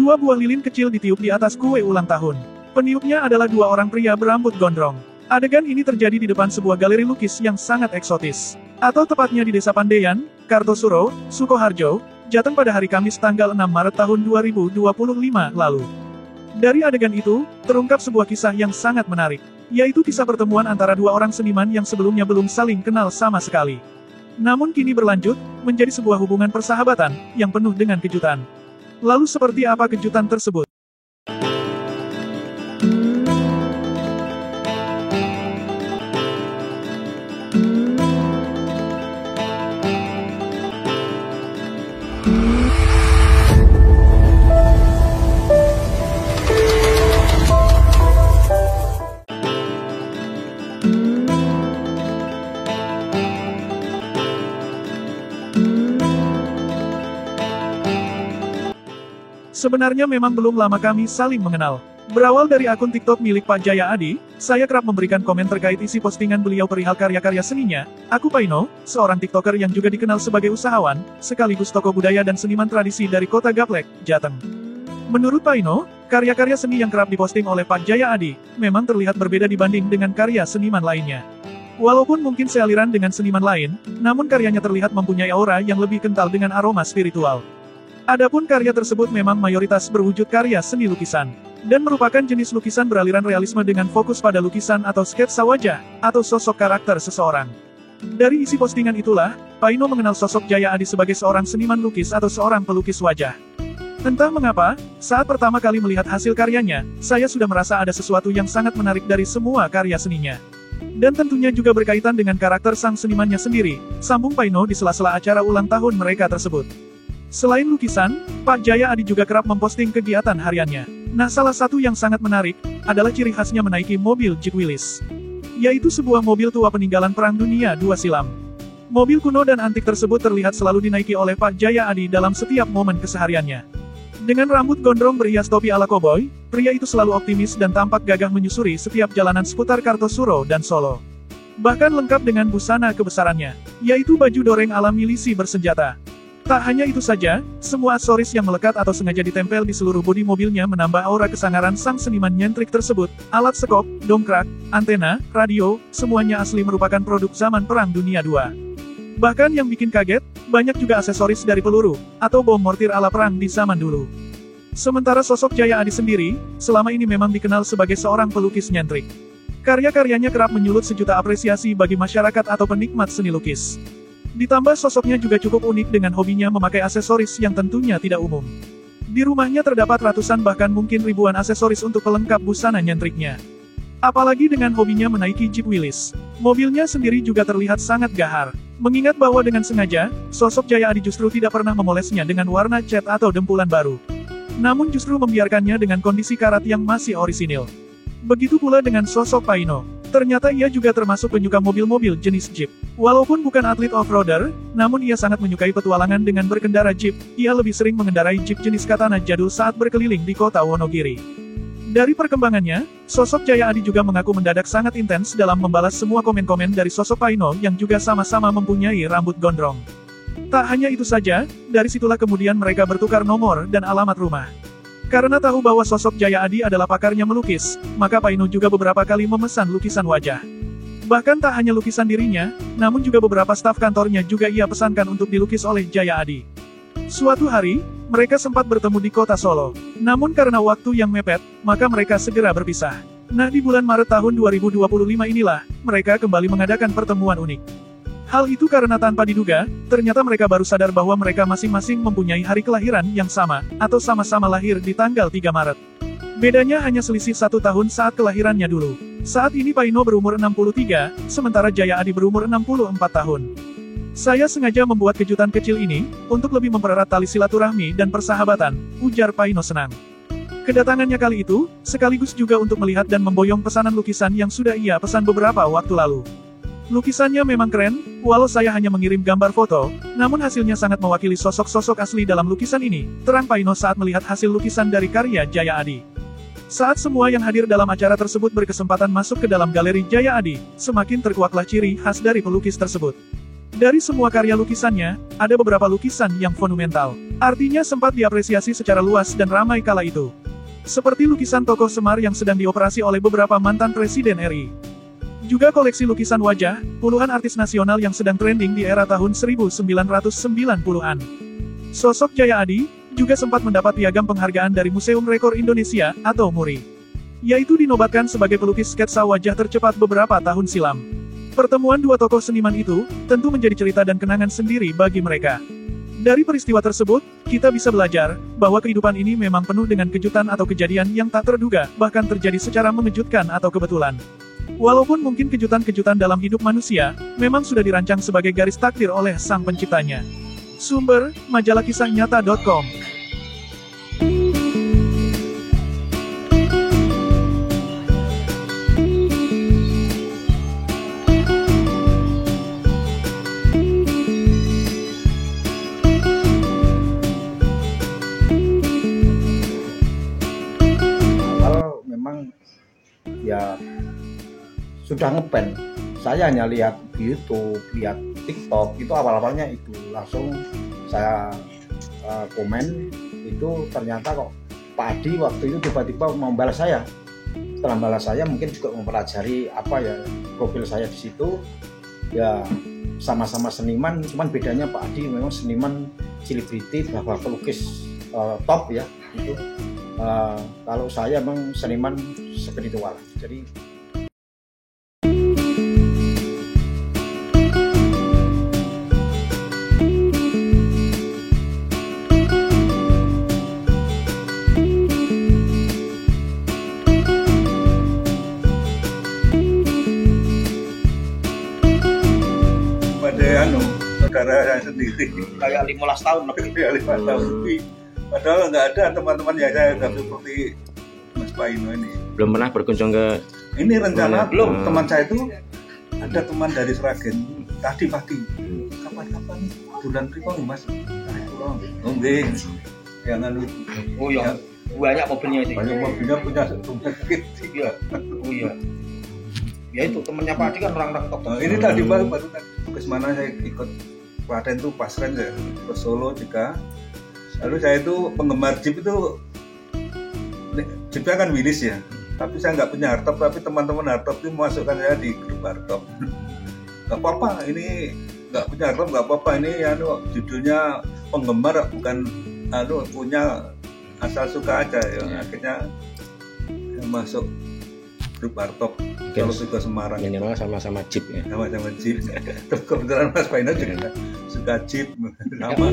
Dua buah lilin kecil ditiup di atas kue ulang tahun. Peniupnya adalah dua orang pria berambut gondrong. Adegan ini terjadi di depan sebuah galeri lukis yang sangat eksotis. Atau tepatnya di Desa Pandaian, Kartosuro, Sukoharjo, Jateng pada hari Kamis tanggal 6 Maret tahun 2025 lalu. Dari adegan itu, terungkap sebuah kisah yang sangat menarik, yaitu kisah pertemuan antara dua orang seniman yang sebelumnya belum saling kenal sama sekali. Namun kini berlanjut, menjadi sebuah hubungan persahabatan, yang penuh dengan kejutan. Lalu seperti apa kejutan tersebut? Sebenarnya memang belum lama kami saling mengenal. Berawal dari akun TikTok milik Pak Jaya Adi, saya kerap memberikan komen terkait isi postingan beliau perihal karya-karya seninya. Aku Paino, seorang TikToker yang juga dikenal sebagai usahawan, sekaligus tokoh budaya dan seniman tradisi dari kota Gaplek, Jateng. Menurut Paino, karya-karya seni yang kerap diposting oleh Pak Jaya Adi, memang terlihat berbeda dibanding dengan karya seniman lainnya. Walaupun mungkin sealiran dengan seniman lain, namun karyanya terlihat mempunyai aura yang lebih kental dengan aroma spiritual. Adapun karya tersebut memang mayoritas berwujud karya seni lukisan, dan merupakan jenis lukisan beraliran realisme dengan fokus pada lukisan atau sketsa wajah, atau sosok karakter seseorang. Dari isi postingan itulah, Paino mengenal sosok Jaya Adi sebagai seorang seniman lukis atau seorang pelukis wajah. Entah mengapa, saat pertama kali melihat hasil karyanya, saya sudah merasa ada sesuatu yang sangat menarik dari semua karya seninya. Dan tentunya juga berkaitan dengan karakter sang senimannya sendiri, sambung Paino di sela-sela acara ulang tahun mereka tersebut. Selain lukisan, Pak Jaya Adi juga kerap memposting kegiatan hariannya. Nah, salah satu yang sangat menarik, adalah ciri khasnya menaiki mobil Jeep Willys. Yaitu sebuah mobil tua peninggalan Perang Dunia II silam. Mobil kuno dan antik tersebut terlihat selalu dinaiki oleh Pak Jaya Adi dalam setiap momen kesehariannya. Dengan rambut gondrong berias topi ala koboi, pria itu selalu optimis dan tampak gagah menyusuri setiap jalanan seputar Kartosuro dan Solo. Bahkan lengkap dengan busana kebesarannya, yaitu baju doreng ala milisi bersenjata. Tak hanya itu saja, semua aksesoris yang melekat atau sengaja ditempel di seluruh bodi mobilnya menambah aura kesangaran sang seniman nyentrik tersebut. Alat sekop, dongkrak, antena, radio, semuanya asli merupakan produk zaman Perang Dunia II. Bahkan yang bikin kaget, banyak juga aksesoris dari peluru, atau bom mortir ala perang di zaman dulu. Sementara sosok Jaya Adi sendiri, selama ini memang dikenal sebagai seorang pelukis nyentrik. Karya-karyanya kerap menyulut sejuta apresiasi bagi masyarakat atau penikmat seni lukis. Ditambah sosoknya juga cukup unik dengan hobinya memakai aksesoris yang tentunya tidak umum. Di rumahnya terdapat ratusan bahkan mungkin ribuan aksesoris untuk pelengkap busana nyentriknya. Apalagi dengan hobinya menaiki Jeep Willys. Mobilnya sendiri juga terlihat sangat gahar. Mengingat bahwa dengan sengaja, sosok Jaya Adi justru tidak pernah memolesnya dengan warna cat atau dempulan baru. Namun justru membiarkannya dengan kondisi karat yang masih orisinil. Begitu pula dengan sosok Paino. Ternyata ia juga termasuk penyuka mobil-mobil jenis Jeep. Walaupun bukan atlet off-roader, namun ia sangat menyukai petualangan dengan berkendara Jeep. Ia lebih sering mengendarai Jeep jenis katana jadul saat berkeliling di kota Wonogiri. Dari perkembangannya, sosok Jaya Adi juga mengaku mendadak sangat intens dalam membalas semua komen-komen dari sosok Paino yang juga sama-sama mempunyai rambut gondrong. Tak hanya itu saja, dari situlah kemudian mereka bertukar nomor dan alamat rumah. Karena tahu bahwa sosok Jaya Adi adalah pakarnya melukis, maka Paino juga beberapa kali memesan lukisan wajah. Bahkan tak hanya lukisan dirinya, namun juga beberapa staf kantornya juga ia pesankan untuk dilukis oleh Jaya Adi. Suatu hari, mereka sempat bertemu di kota Solo. Namun karena waktu yang mepet, maka mereka segera berpisah. Nah, di bulan Maret tahun 2025 inilah, mereka kembali mengadakan pertemuan unik. Hal itu karena tanpa diduga, ternyata mereka baru sadar bahwa mereka masing-masing mempunyai hari kelahiran yang sama, atau sama-sama lahir di tanggal 3 Maret. Bedanya hanya selisih 1 tahun saat kelahirannya dulu. Saat ini Paino berumur 63, sementara Jaya Adi berumur 64 tahun. Saya sengaja membuat kejutan kecil ini, untuk lebih mempererat tali silaturahmi dan persahabatan, ujar Paino senang. Kedatangannya kali itu, sekaligus juga untuk melihat dan memboyong pesanan lukisan yang sudah ia pesan beberapa waktu lalu. Lukisannya memang keren, walau saya hanya mengirim gambar foto, namun hasilnya sangat mewakili sosok-sosok asli dalam lukisan ini, terang Paino saat melihat hasil lukisan dari karya Jaya Adi. Saat semua yang hadir dalam acara tersebut berkesempatan masuk ke dalam galeri Jaya Adi, semakin terkuaklah ciri khas dari pelukis tersebut. Dari semua karya lukisannya, ada beberapa lukisan yang monumental. Artinya sempat diapresiasi secara luas dan ramai kala itu. Seperti lukisan tokoh Semar yang sedang dioperasi oleh beberapa mantan Presiden RI. Juga koleksi lukisan wajah, puluhan artis nasional yang sedang trending di era tahun 1990-an. Sosok Jaya Adi, juga sempat mendapat piagam penghargaan dari Museum Rekor Indonesia, atau MURI. Yaitu dinobatkan sebagai pelukis sketsa wajah tercepat beberapa tahun silam. Pertemuan dua tokoh seniman itu, tentu menjadi cerita dan kenangan sendiri bagi mereka. Dari peristiwa tersebut, kita bisa belajar, bahwa kehidupan ini memang penuh dengan kejutan atau kejadian yang tak terduga, bahkan terjadi secara mengejutkan atau kebetulan. Walaupun mungkin kejutan-kejutan dalam hidup manusia, memang sudah dirancang sebagai garis takdir oleh sang penciptanya. Sumber, majalah kisahnyata.com. Memang ya sudah ngeban. Saya hanya lihat YouTube, lihat TikTok, itu awal-awalnya itu langsung saya komen, itu ternyata kok Pak Adi waktu itu tiba-tiba membalas saya. Setelah membalas saya mungkin juga mempelajari apa ya profil saya di situ. Ya sama-sama seniman, cuman bedanya Pak Adi memang seniman selebriti, bahwa pelukis top ya itu. Kalau saya memang seniman spiritual. Jadi pada saudara saya sendiri kayak 15 tahun lebih. Ya, 5 tahun lebih. Padahal nggak ada teman-teman yang saya anggap seperti Mas Paino ini. Belum pernah berkunjung ke Ini rencana Belum. teman saya itu ada teman dari Sragen tadi pagi. Kapan-kapan bulan berapa Mas? Oh nggih. Jangan Oh ya, banyak mobilnya itu. banyak mobilnya punya rumah sakit. Iya. Oh iya. Ya itu temannya Pak Adi kan orang-orang top. Ini tadi baru ke mana saya ikut Klaten tuh pas kan ya ke Solo juga. Lalu saya itu penggemar Jeep itu, Jeepnya kan Willys ya, tapi saya nggak punya hardtop, tapi teman-teman hardtop itu memasukkan saya di grup hardtop. Nggak apa-apa, ini nggak punya hardtop nggak apa-apa, ini ya judulnya penggemar bukan punya asal suka aja ya. Akhirnya saya masuk grup hardtop kalau suka Semarang. minimal sama-sama Jeep ya. Sama-sama Jeep. Terus kebetulan Mas Paino juga suka Jeep sama.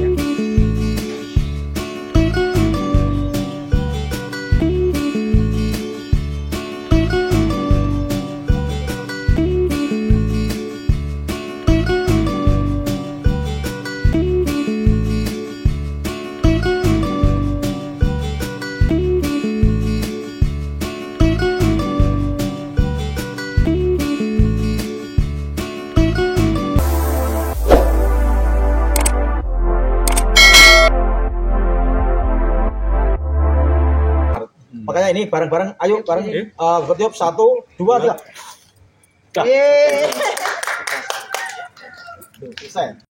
Makanya ini bareng-bareng, ayo bareng. Bertiup 1, 2, 3. Selesai.